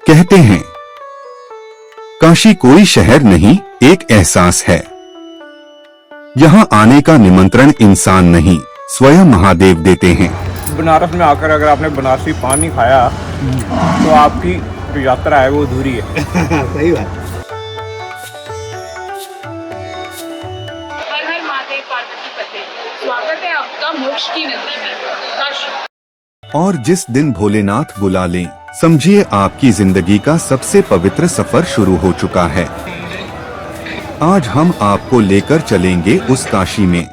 कहते हैं काशी कोई शहर नहीं, एक एहसास है। यहाँ आने का निमंत्रण इंसान नहीं, स्वयं महादेव देते हैं। बनारस में आकर अगर आपने बनारसी पान नहीं खाया तो आपकी जो यात्रा है वो अधूरी है। सही बात। हर हर महादेव पार्वती पते, स्वागत है आपका मोक्ष की नगरी में काशी। और जिस दिन भोलेनाथ बुला लें, समझिए आपकी जिंदगी का सबसे पवित्र सफर शुरू हो चुका है। आज हम आपको लेकर चलेंगे उस काशी में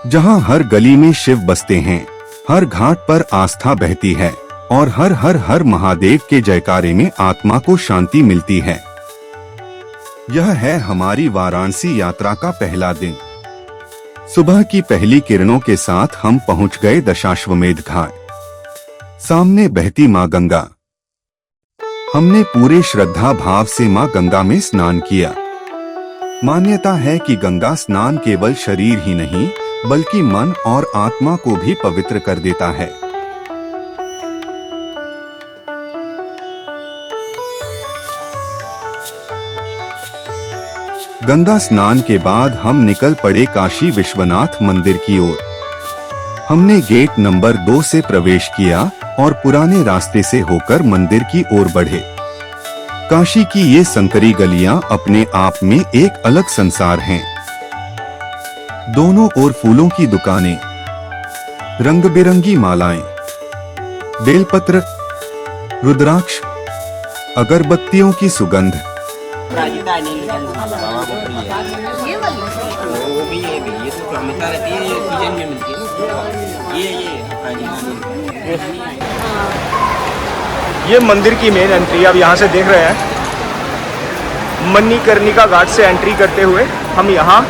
जहां हर गली में शिव बसते हैं, हर घाट पर आस्था बहती है और हर हर हर महादेव के जयकारे में आत्मा को शांति मिलती है। यह है हमारी वाराणसी यात्रा का पहला दिन। सुबह की पहली किरणों के साथ हम पहुंच गए दशाश्वमेध घाट। सामने बहती मां गंगा। हमने पूरे श्रद्धा भाव से मां गंगा में स्नान किया। मान्यता है कि गंगा स्नान केवल शरीर ही नहीं बल्कि मन और आत्मा को भी पवित्र कर देता है। गंगा स्नान के बाद हम निकल पड़े काशी विश्वनाथ मंदिर की ओर। हमने गेट नंबर 2 से प्रवेश किया और पुराने रास्ते से होकर मंदिर की ओर बढ़े। काशी की ये संकरी गलियां अपने आप में एक अलग संसार हैं। दोनों ओर फूलों की दुकानें, रंग बिरंगी मालाएं, बेलपत्र, रुद्राक्ष, अगरबत्तियों की सुगंध। ये मंदिर की मेन एंट्री आप यहाँ से देख रहे हैं। मणिकर्णिका घाट से एंट्री करते हुए हम यहाँ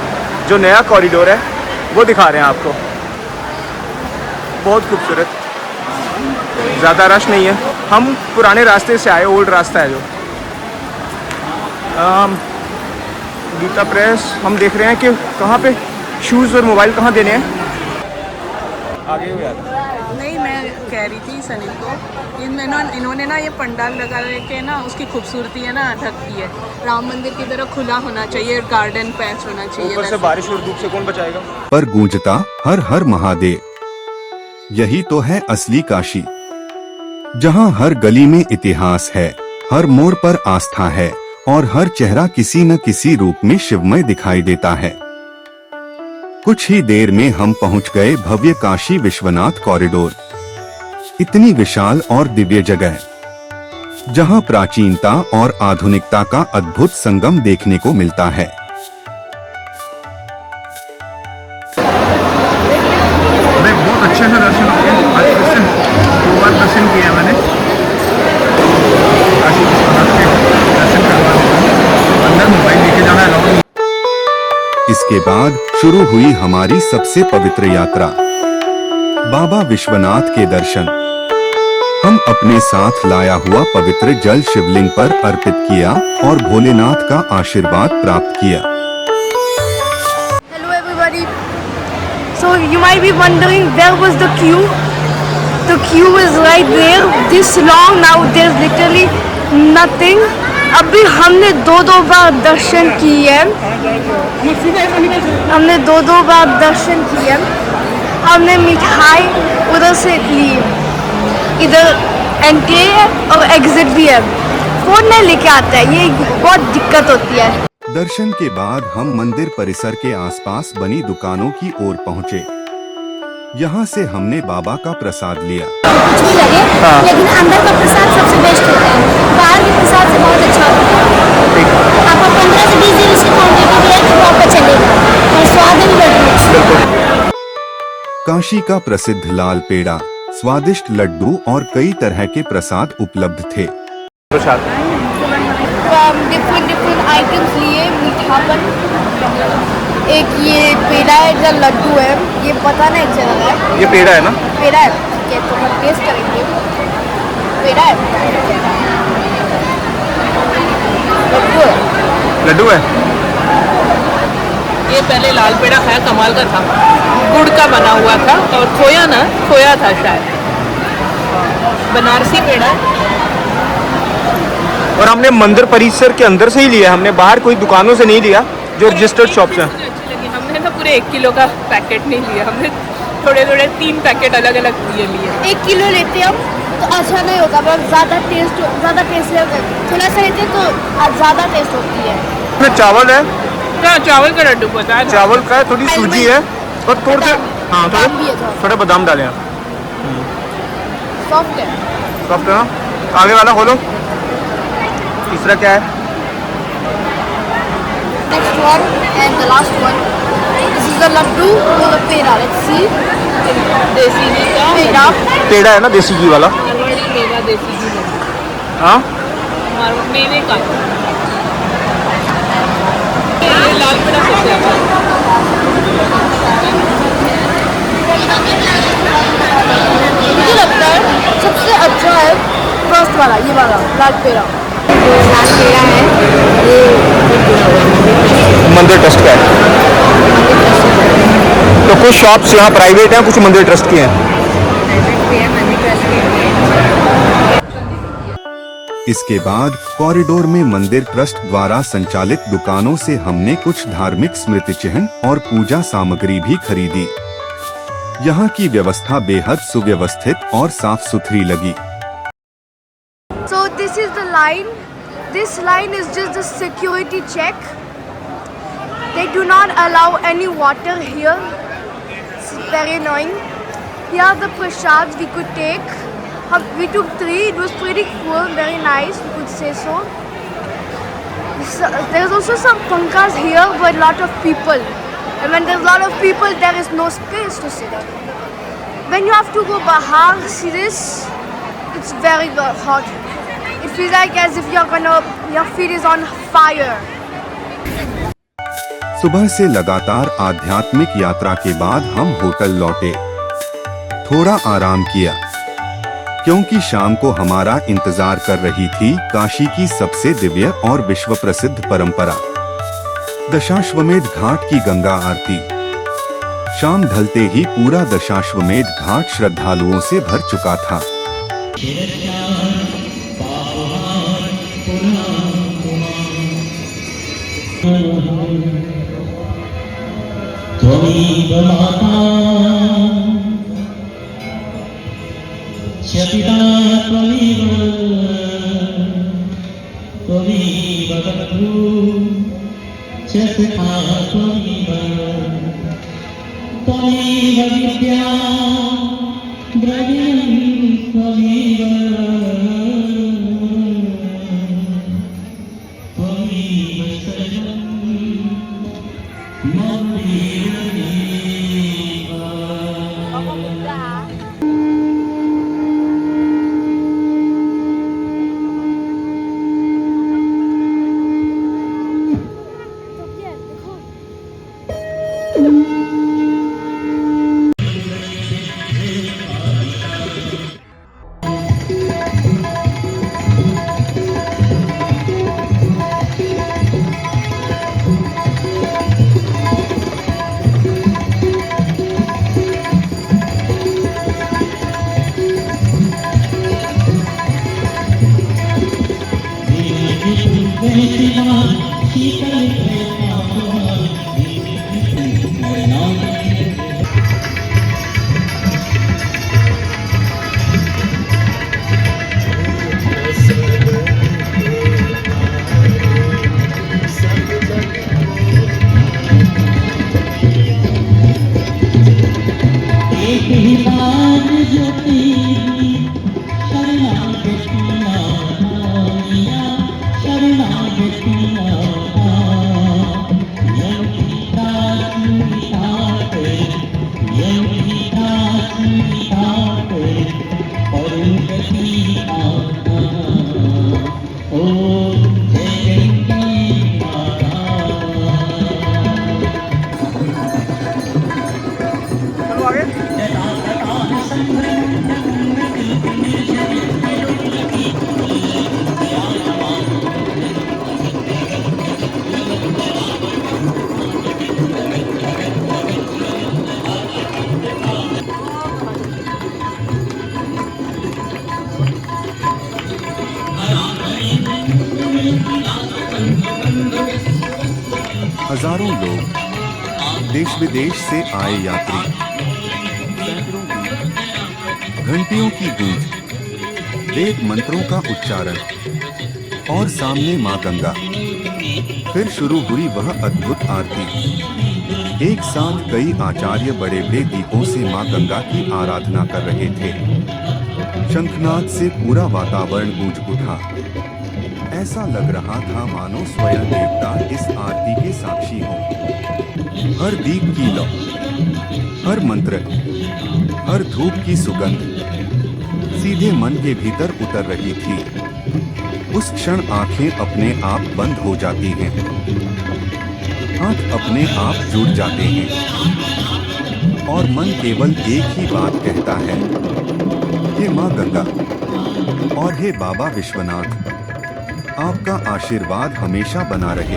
जो नया कॉरिडोर है वो दिखा रहे हैं आपको। बहुत खूबसूरत, ज़्यादा रश नहीं है। हम पुराने रास्ते से आए, ओल्ड रास्ता है जो गीता प्रेस। हम देख रहे हैं कि कहाँ पे शूज़ और मोबाइल कहाँ देने हैं। आगे हुए नहीं, मैं कह रही थी सनी को, इन्होंने ना ये पंडाल लगा के ना उसकी खूबसूरती है ना ढकती है। राम मंदिर की तरह खुला होना चाहिए, गार्डन पैच होना चाहिए। ऊपर से बारिश और धूप से कौन बचाएगा। पर गूंजता हर हर महादेव। यही तो है असली काशी, जहां हर गली में इतिहास है, हर मोड़ पर आस्था है और हर चेहरा किसी न किसी रूप में शिवमय दिखाई देता है। कुछ ही देर में हम पहुंच गए भव्य काशी विश्वनाथ कॉरिडोर। इतनी विशाल और दिव्य जगह जहां प्राचीनता और आधुनिकता का अद्भुत संगम देखने को मिलता है। बहुत अच्छे से दर्शन हो गए। आज फिर से 2 बार दर्शन किया मैंने। काशी विश्वनाथ के दर्शन करवा देता। अंदर मोबाइल लेके जाना अलाउड नहीं। इसके बाद शुरू हुई हमारी सबसे पवित्र यात्रा, बाबा विश्वनाथ के दर्शन। हम अपने साथ लाया हुआ पवित्र जल शिवलिंग पर अर्पित किया और भोलेनाथ का आशीर्वाद प्राप्त किया। Hello everybody. So you might be wondering where was the queue? The queue is right there, this long. Now there's literally nothing. अभी हमने दो बार दर्शन किए। हमने दो बार दर्शन किए। हमने मिठाई उधर से ली। इधर एंट्री है और एग्जिट भी है। फोन नहीं लेके आता है, ये बहुत दिक्कत होती है। दर्शन के बाद हम मंदिर परिसर के आसपास बनी दुकानों की ओर पहुँचे। यहाँ से हमने बाबा का प्रसाद लिया। कुछ भी लगे, लेकिन अंदर का प्रसाद सबसे बेस्ट होता है। बाहर के प्रसाद से बहुत अच्छा होता है। आपको 15 से 20 दिन इसकी क्वांटिटी है तो आपका चलेगा और स्वाद भी बढ़ेगा। काशी का प्रसिद्ध लाल पेड़ा, स्वादिष्ट लड्डू और कई तरह के प्रसाद उपलब्ध थे। प्रसाद डिफरेंट आइटम्स लिए मीठापन। एक ये पेड़ा है, जो लड्डू है, ये पता नहीं चल रहा है। ये पेड़ा है ना? पेड़ा है, ठीक है, तो हम टेस्ट करेंगे। पेड़ा है, लड्डू है। लड्डू है। ये पहले लाल पेड़ा खाया, कमाल का था। गुड़ का बना हुआ था और खोया था शायद। बनारसी पेड़ा और हमने मंदिर परिसर के अंदर से ही लिया, हमने बाहर कोई दुकानों से नहीं लिया जो रजिस्टर्ड शॉप्स हैं। अच्छी लगी, हमने ना पूरे 1 किलो का पैकेट नहीं लिया, हमने थोड़े थोड़े 3 पैकेट अलग अलग ये लिए। 1 किलो लेते हम तो अच्छा नहीं होगा, मतलब ज़्यादा टेस्ट थोड़ा सा लेते तो ज़्यादा टेस्ट होती है। इसमें चावल है, हाँ चावल का लड्डू पता है, चावल का है, थोड़ी सूजी है और थोड़े हाँ बादाम भी है थोड़ा। थोड़े बादाम डाले हैं। सॉफ्ट है। कब ना आगे वाला खोलो, तीसरा क्या है? Next one and the last one. This is the laddu or the peda. Let's see. देसी घी का Peda. पेड़ा है ना देसी घी वाला। मारवाड़ी मेवा देसी घी है। हाँ मेवे का ये लाल पेड़ा सबसे अच्छा है। मुझे लगता है सबसे अच्छा है फर्स्ट वाला, ये वाला लाल पेड़ा। लाल पेड़ा है मंदिर ट्रस्ट का है। तो कुछ शॉप्स यहाँ प्राइवेट हैं, कुछ मंदिर ट्रस्ट की हैं। इसके बाद कॉरिडोर में मंदिर ट्रस्ट द्वारा संचालित दुकानों से हमने कुछ धार्मिक स्मृति चिन्ह और पूजा सामग्री भी खरीदी। यहाँ की व्यवस्था बेहद सुव्यवस्थित और साफ सुथरी लगी। So this is the line. This line is just the security check. They do not allow any water here. It's very annoying. Here are the prasads we could take. We took 3. It was pretty cool, very nice, we could say so. There's also some pankas here, but a lot of people. And when there's a lot of people, there is no space to sit. When you have to go bahar, see this? It's very hot. It feels like as if your feet is on fire. सुबह से लगातार आध्यात्मिक यात्रा के बाद हम hotel लौटे, थोड़ा आराम किया, क्योंकि शाम को हमारा इंतजार कर रही थी काशी की सबसे दिव्य और विश्व प्रसिद्ध परंपरा, दशाश्वमेध घाट की गंगा आरती। शाम ढलते ही पूरा दशाश्वमेध घाट श्रद्धालुओं से भर चुका था। पिता त्वमेव बन्धु च सखा त्वमेव विद्या द्रविणं त्वमेव सर्वं ममेव। शरणागति हजारों लोग, देश विदेश से आए यात्री, सैकड़ों दीप, घंटियों की गूंज, वेद मंत्रों का उच्चारण और सामने मां गंगा। फिर शुरू हुई वह अद्भुत आरती। एक साथ कई आचार्य बड़े बड़े दीपों से मां गंगा की आराधना कर रहे थे। शंखनाद से पूरा वातावरण गूंज उठा। ऐसा लग रहा था मानो स्वयं देवता इस आरती के साक्षी हो। हर दीप की लौ, हर मंत्र, हर धूप की सुगंध सीधे मन के भीतर उतर रही थी। उस क्षण आंखें अपने आप बंद हो जाती हैं, हाथ अपने आप जुड़ जाते हैं और मन केवल एक ही बात कहता है, हे मां गंगा और हे बाबा विश्वनाथ, आपका आशीर्वाद हमेशा बना रहे।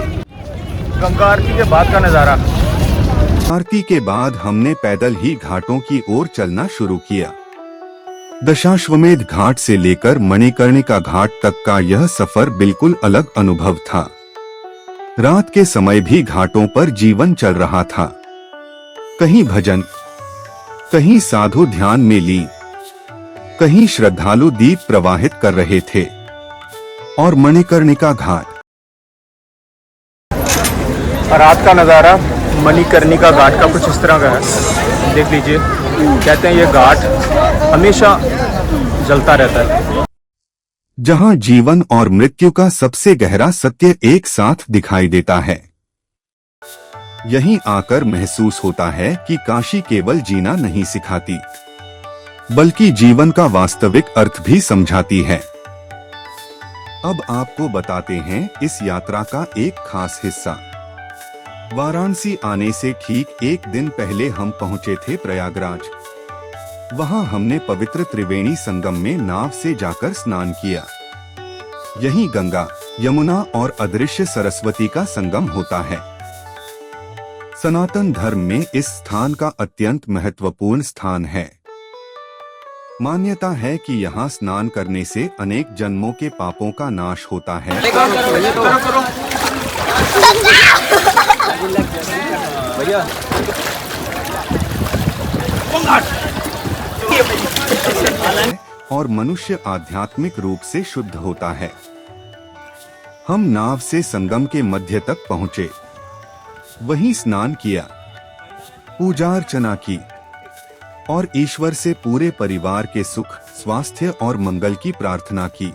गंगा आरती के बाद का नज़ारा। आरती के बाद हमने पैदल ही घाटों की ओर चलना शुरू किया। दशाश्वमेध घाट से लेकर मणिकर्णिका घाट तक का यह सफर बिल्कुल अलग अनुभव था। रात के समय भी घाटों पर जीवन चल रहा था। कहीं भजन, कहीं साधु ध्यान में लीन, कहीं श्रद्धालु दीप प्रवाहित कर रहे थे। और मणिकर्णिका घाट, रात का नज़ारा मणिकर्णिका घाट का कुछ इस तरह का है। देख लीजिए, कहते हैं ये घाट हमेशा जलता रहता है। जहां जीवन और मृत्यु का सबसे गहरा सत्य एक साथ दिखाई देता है। यहीं आकर महसूस होता है कि काशी केवल जीना नहीं सिखाती, बल्कि जीवन का वास्तविक अर्थ भी समझाती है। अब आपको बताते हैं इस यात्रा का एक खास हिस्सा। वाराणसी आने से ठीक एक दिन पहले हम पहुंचे थे प्रयागराज। वहां हमने पवित्र त्रिवेणी संगम में नाव से जाकर स्नान किया। यहीं गंगा, यमुना और अदृश्य सरस्वती का संगम होता है। सनातन धर्म में इस स्थान का अत्यंत महत्वपूर्ण स्थान है। मान्यता है कि यहाँ स्नान करने से अनेक जन्मों के पापों का नाश होता है। और मनुष्य आध्यात्मिक रूप से शुद्ध होता है। हम नाव से संगम के मध्य तक पहुंचे, वहीं स्नान किया, पूजा अर्चना की और ईश्वर से पूरे परिवार के सुख, स्वास्थ्य और मंगल की प्रार्थना की।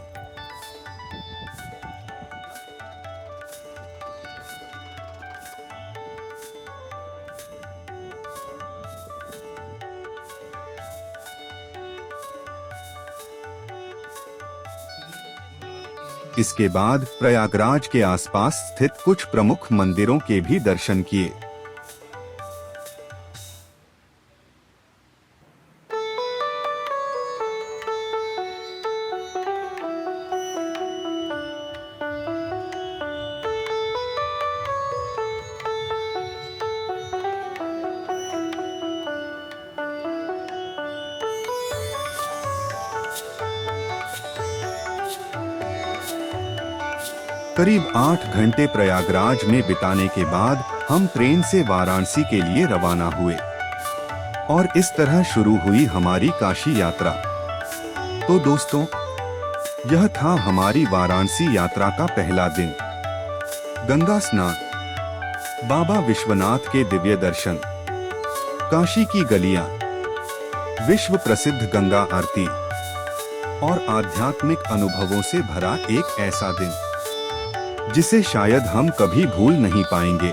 इसके बाद प्रयागराज के आसपास स्थित कुछ प्रमुख मंदिरों के भी दर्शन किए। करीब 8 घंटे प्रयागराज में बिताने के बाद हम ट्रेन से वाराणसी के लिए रवाना हुए और इस तरह शुरू हुई हमारी काशी यात्रा। तो दोस्तों, यह था हमारी वाराणसी यात्रा का पहला दिन। गंगा स्नान, बाबा विश्वनाथ के दिव्य दर्शन, काशी की गलियां, विश्व प्रसिद्ध गंगा आरती और आध्यात्मिक अनुभवों से भरा एक ऐसा दिन जिसे शायद हम कभी भूल नहीं पाएंगे।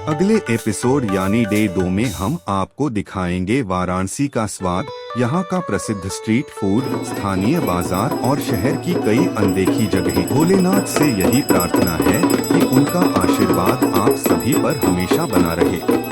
अगले एपिसोड यानी डे 2 में हम आपको दिखाएंगे वाराणसी का स्वाद, यहाँ का प्रसिद्ध स्ट्रीट फूड, स्थानीय बाजार और शहर की कई अनदेखी जगहें। भोलेनाथ से यही प्रार्थना है कि उनका आशीर्वाद आप सभी पर हमेशा बना रहे।